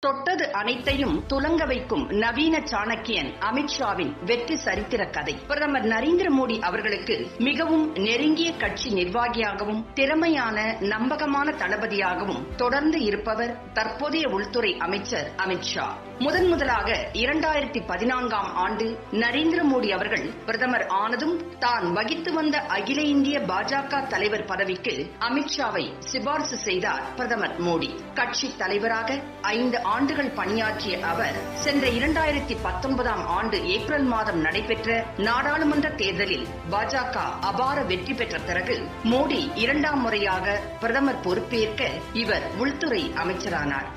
தொட்டது அனைத்தையும் துலங்க வைக்கும் நவீன சாணக்கியன் அமித்ஷாவின் வெற்றி சரித்திர கதை. பிரதமர் நரேந்திர மோடி அவர்களுக்கு மிகவும் நெருங்கிய கட்சி நிர்வாகியாகவும் திறமையான நம்பகமான தளபதியாகவும் தொடர்ந்து இருப்பவர் தற்போதைய உள்துறை அமைச்சர் அமித்ஷா. முதலாக 2014ஆம் ஆண்டு நரேந்திர மோடி அவர்கள் பிரதமர் ஆனதும் தான் வகித்து வந்த அகில இந்திய பாஜக தலைவர் பதவிக்கு அமித்ஷாவை சிபார்சு செய்தார் பிரதமர் மோடி. கட்சி தலைவராக 5 ஆண்டுகள் பணியாற்றிய அவர் சென்ற 2019ஆம் ஆண்டு ஏப்ரல் மாதம் நடைபெற்ற நாடாளுமன்ற தேர்தலில் பாஜக அபார வெற்றி பெற்ற பிறகு மோடி 2ஆம் முறையாக பிரதமர் பொறுப்பேற்க இவர் உள்துறை அமைச்சரானார்.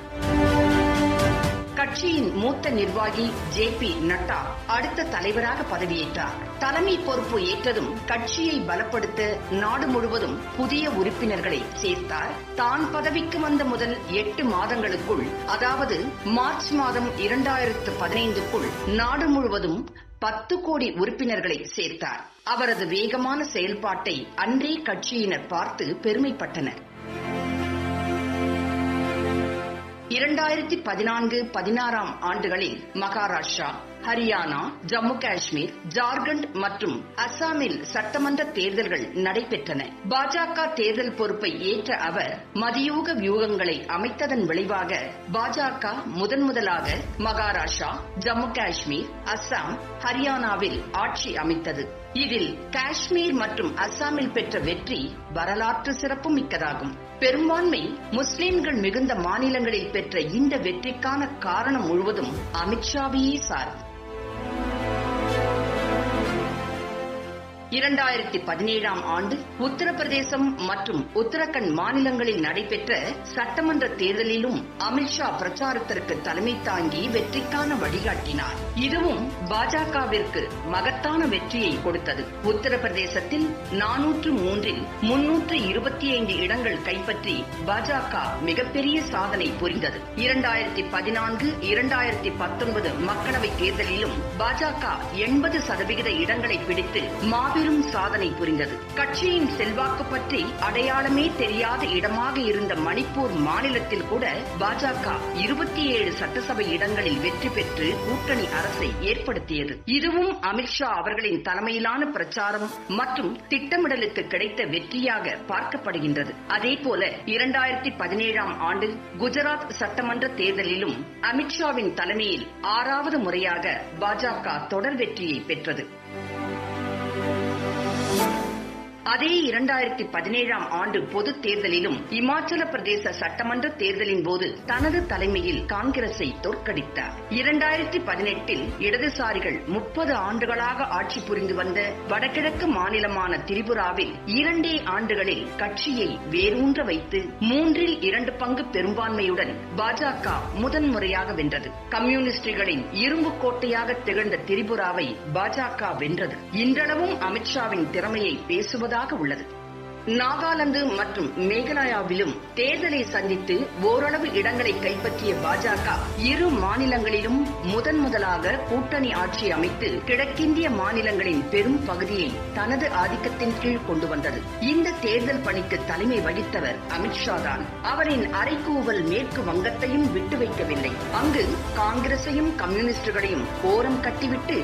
கட்சியின் மூத்த நிர்வாகி ஜே.பி. நட்டா அடுத்த தலைவராக பதவியேற்றார். தலைமை பொறுப்பு ஏற்றதும் கட்சியை பலப்படுத்த நாடு முழுவதும் புதிய உறுப்பினர்களை சேர்த்தார். தான் பதவிக்கு வந்த முதல் 8 மாதங்களுக்குள், அதாவது மார்ச் மாதம் 2015க்குள் நாடு முழுவதும் 10 கோடி உறுப்பினர்களை சேர்த்தார். அவரது வேகமான செயல்பாட்டை அன்றே கட்சியினர் பார்த்து பெருமைப்பட்டனர். 2014-16ஆம் ஆண்டுகளில் மகாராஷ்டிரா, ஹரியானா, ஜம்மு காஷ்மீர், ஜார்க்கண்ட் மற்றும் அசாமில் சட்டமன்ற தேர்தல்கள் நடைபெற்றன. பாஜக தேர்தல் பொறுப்பை ஏற்ற அவர் மதியூக வியூகங்களை அமைத்ததன் விளைவாக பாஜக முதலாக மகாராஷ்டிரா, ஜம்மு காஷ்மீர், அசாம், ஹரியானாவில் ஆட்சி அமைத்தது. இதில் காஷ்மீர் மற்றும் அசாமில் பெற்ற வெற்றி வரலாற்று சிறப்பு மிக்கதாகும். பெரும்பான்மை முஸ்லிம்கள் மிகுந்த மாநிலங்களில் பெற்ற இந்த வெற்றிக்கான காரணம் முழுவதும் அமித்ஷாவையே சாரும். 2017ஆம் ஆண்டு உத்தரப்பிரதேசம் மற்றும் உத்தரகண்ட் மாநிலங்களில் நடைபெற்ற சட்டமன்ற தேர்தலிலும் அமித்ஷா பிரச்சாரத்திற்கு தலைமை தாங்கி வெற்றிக்கான வழிகாட்டினார். இதுவும் பாஜகவிற்கு மகத்தான வெற்றியை கொடுத்தது. உத்தரப்பிரதேசத்தில் 403இல் 325 இடங்கள் கைப்பற்றி பாஜக மிகப்பெரிய சாதனை புரிந்தது. 2014-2019 மக்களவைத் தேர்தலிலும் பாஜக 80% இடங்களை பிடித்து மாபெரும் சாதனை புரிந்தது. கட்சியின் செல்வாக்கு பற்றி அடையாளமே தெரியாத இடமாக இருந்த மணிப்பூர் மாநிலத்தில் கூட பாஜக 27 சட்டசபை இடங்களில் வெற்றி பெற்று கூட்டணி அரசை ஏற்படுத்தியது. இதுவும் அமித்ஷா அவர்களின் தலைமையிலான பிரச்சாரம் மற்றும் திட்டமிடலுக்கு கிடைத்த வெற்றியாக பார்க்கப்படுகின்றது. அதேபோல 2017ஆம் ஆண்டு குஜராத் சட்டமன்ற தேர்தலிலும் அமித்ஷாவின் தலைமையில் 6வது முறையாக பாஜக தொடர் வெற்றியை பெற்றது. அதே 2017ஆம் ஆண்டு பொதுத் தேர்தலிலும் இமாச்சல பிரதேச சட்டமன்ற தேர்தலின் போது தனது தலைமையில் காங்கிரஸை தோற்கடித்தார். 2018இல் இடதுசாரிகள் 30 ஆண்டுகளாக ஆட்சி புரிந்து வந்த வடகிழக்கு மாநிலமான திரிபுராவில் 2 ஆண்டுகளில் கட்சியை வேரூன்ற வைத்து 3/2 பங்கு பெரும்பான்மையுடன் பாஜக முதன்முறையாக வென்றது. கம்யூனிஸ்டுகளின் இரும்பு கோட்டையாக திகழ்ந்த திரிபுராவை பாஜக வென்றது. இன்றளவும் அமித்ஷாவின் திறமையை பேசுவது உள்ளது. நாகாலாந்து மற்றும் மேகாலயாவிலும் தேர்தலை சந்தித்து ஓரளவு இடங்களை கைப்பற்றிய பாஜக 2 மாநிலங்களிலும் முதலாக கூட்டணி ஆட்சி அமைத்து கிழக்கிந்திய மாநிலங்களின் பெரும் பகுதியை தனது ஆதிக்கத்தின் கீழ் கொண்டு வந்தது. இந்த தேர்தல் பணிக்கு தலைமை வகித்தவர் அமித்ஷா தான். அவரின் அறைகூவல் மேற்கு வங்கத்தையும் விட்டு வைக்கவில்லை. அங்கு காங்கிரசையும் கம்யூனிஸ்டுகளையும் ஓரம் கட்டிவிட்டு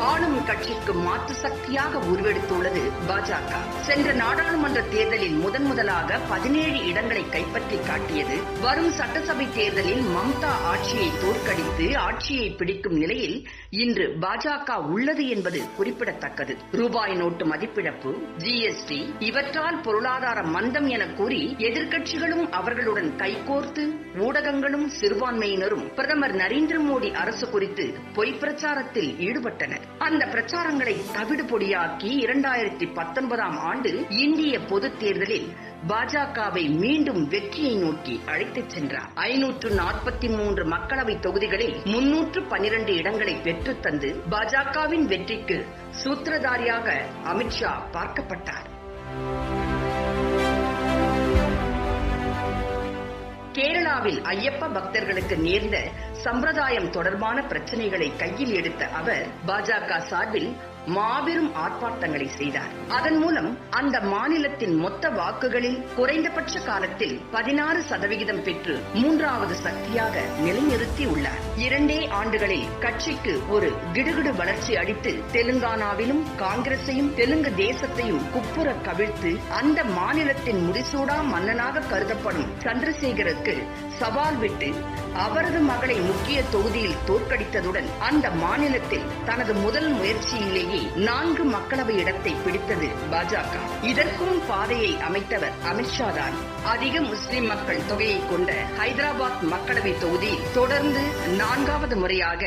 ஆளும் கட்சிக்கு மாற்று சக்தியாக உருவெடுத்துள்ளது பாஜக. சென்ற நாடாளுமன்ற தேர்தலில் முதலாக 17 இடங்களை கைப்பற்றி காட்டியது. வரும் சட்டசபை தேர்தலில் மம்தா ஆட்சியை தோற்கடித்து ஆட்சியை பிடிக்கும் நிலையில் இன்று பாஜக உள்ளது என்பது குறிப்பிடத்தக்கது. ரூபாய் நோட்டு மதிப்பிழப்பு, ஜிஎஸ்டி இவற்றால் பொருளாதார மந்தம் என கூறி எதிர்க்கட்சிகளும் அவர்களுடன் கைகோர்த்து ஊடகங்களும் சிறுபான்மையினரும் பிரதமர் நரேந்திர மோடி அரசு குறித்து பொய் பிரச்சாரத்தில் ஈடுபட்டனர். அந்த பிரச்சாரங்களை தவிடு பொடியாக்கி 2019ஆம் ஆண்டு இந்திய பொதுத் தேர்தலில் பாஜகவை மீண்டும் வெற்றியை நோக்கி அழைத்துச் சென்றார். 543 மக்களவை தொகுதிகளில் 312 இடங்களை பெற்றுத் தந்து பாஜகவின் வெற்றிக்கு சூத்திரதாரியாக அமித்ஷா பார்க்கப்பட்டார். கேரளாவில் ஐயப்ப பக்தர்களுக்கு நேர்ந்த சம்பிரதாயம் தொடர்பான பிரச்சனைகளை கையில் எடுத்த அவர் பாஜக சார்பில் மாபெரும் ஆர்ப்பாட்டங்களை செய்தார். அதன் மூலம் அந்த மாநிலத்தின் மொத்த வாக்குகளில் குறைந்தபட்ச காலத்தில் 16% பெற்று 3வது சக்தியாக நிலைநிறுத்தி உள்ளார். 2 ஆண்டுகளில் கட்சிக்கு ஒரு கிடுகிடு வளர்ச்சி அளித்து தெலுங்கானாவிலும் காங்கிரஸையும் தெலுங்கு தேசத்தையும் குப்புற கவிழ்த்து அந்த மாநிலத்தின் முடிசூடா மன்னனாக கருதப்படும் சந்திரசேகருக்கு சவால் விட்டு அவரது மகளை முக்கிய தொகுதியில் தோற்கடித்ததுடன் அந்த மாநிலத்தில் தனது முதல் முயற்சியிலேயே 4 மக்களவை இடத்தை பிடித்தது பாஜக. இதற்கும் பாதையை அமைத்தவர் அமித்ஷா தான். அதிக முஸ்லிம் மக்கள் தொகையை கொண்ட ஹைதராபாத் மக்களவை தொகுதியில் தொடர்ந்து 4வது முறையாக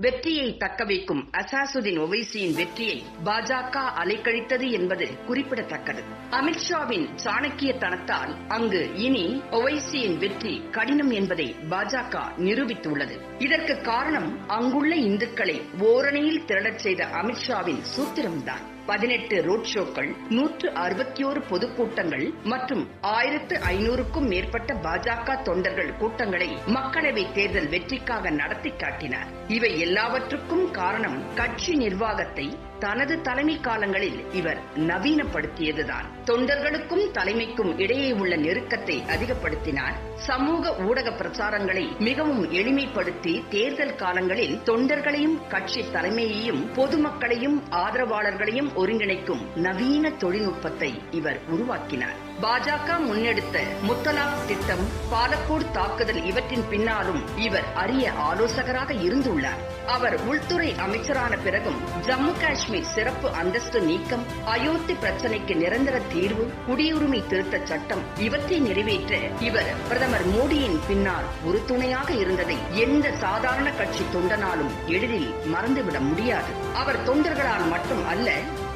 வெற்றியை தக்கவைக்கும் அசாசுதீன் ஒவைசியின் வெற்றியை பாஜக அலைக்கழித்தது என்பது குறிப்பிடத்தக்கது. அமித்ஷாவின் சாணக்கியத்தனத்தால் அங்கு இனி ஒவைசியின் வெற்றி கடினம் என்பதை பாஜக நிரூபித்துள்ளது. இதற்கு காரணம் அங்குள்ள இந்துக்களை ஓரணியில் திரளச் செய்த அமித்ஷாவின் சூத்திரம்தான். 18 ரோட் ஷோக்கள், 161 பொதுக்கூட்டங்கள் மற்றும் 1500க்கும் மேற்பட்ட பாஜக தொண்டர்கள் கூட்டங்களை மக்களவை தேர்தல் வெற்றிக்காக நடத்தி காட்டினார். இவை எல்லாவற்றுக்கும் காரணம் கட்சி நிர்வாகத்தை தனது தலைமை காலங்களில் இவர் நவீனப்படுத்தியதுதான். தொண்டர்களுக்கும் தலைமைக்கும் இடையே உள்ள நெருக்கத்தை அதிகப்படுத்தினார். சமூக ஊடக பிரச்சாரங்களை மிகவும் எளிமைப்படுத்தி தேர்தல் காலங்களில் தொண்டர்களையும் கட்சி தலைமையையும் பொதுமக்களையும் ஆதரவாளர்களையும் ஒருங்கிணைக்கும் நவீன தொழில்நுட்பத்தை இவர் உருவாக்கினார். பாஜக முன்னெடுத்த முத்தலாக் திட்டம், பாலக்கோடு தாக்குதல் இவற்றின் பின்னாலும் இவர் அரிய ஆலோசகராக இருந்துள்ளார். அவர் உள்துறை அமைச்சரான பிறகும் ஜம்மு காஷ்மீர் சிறப்பு அந்தஸ்து நீக்கம், அயோத்தி பிரச்சினைக்கு நிரந்தர தீர்வு, குடியுரிமை திருத்த சட்டம் இவற்றை நிறைவேற்ற இவர் பிரதமர் மோடியின் பின்னால் ஒரு துணையாக இருந்ததை எந்த சாதாரண கட்சி தொண்டனாலும் எளிதில் மறந்துவிட முடியாது. அவர் தொண்டர்களால் மட்டும் அல்ல,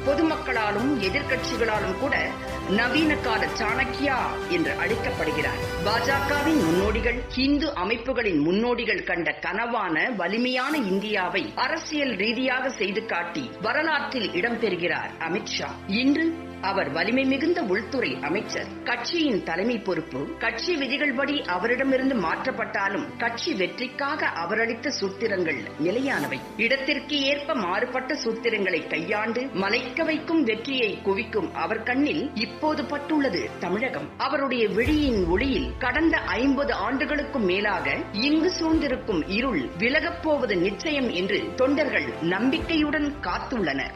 பொதுமக்களாலும் எதிர்க்கட்சிகளாலும் கூட நவீன கால சாணக்கியா என்று அழைக்கப்படுகிறார். பாஜகவின் முன்னோடிகள், இந்து அமைப்புகளின் முன்னோடிகள் கண்ட கனவான வலிமையான இந்தியாவை அரசியல் ரீதியாக செய்து காட்டி வரலாற்றில் இடம்பெறுகிறார் அமித்ஷா. இன்று அவர் வலிமை மிகுந்த உள்துறை அமைச்சர். கட்சியின் தலைமை பொறுப்பு கட்சி விதிகள்படி அவரிடமிருந்து மாற்றப்பட்டாலும் கட்சி வெற்றிக்காக அவர் அளித்த சூத்திரங்கள் நிலையானவை. இடத்திற்கு ஏற்ப மாறுபட்ட சூத்திரங்களை கையாண்டு மலைக்க வைக்கும் வெற்றியை குவிக்கும் அவர் கண்ணில் இப்போது பட்டுள்ளது தமிழகம். அவருடைய விழியின் ஒளியில் கடந்த 50 ஆண்டுகளுக்கும் மேலாக இங்கு சூழ்ந்திருக்கும் இருள் விலகப் போவது நிச்சயம் என்று தொண்டர்கள் நம்பிக்கையுடன் காத்துள்ளனர்.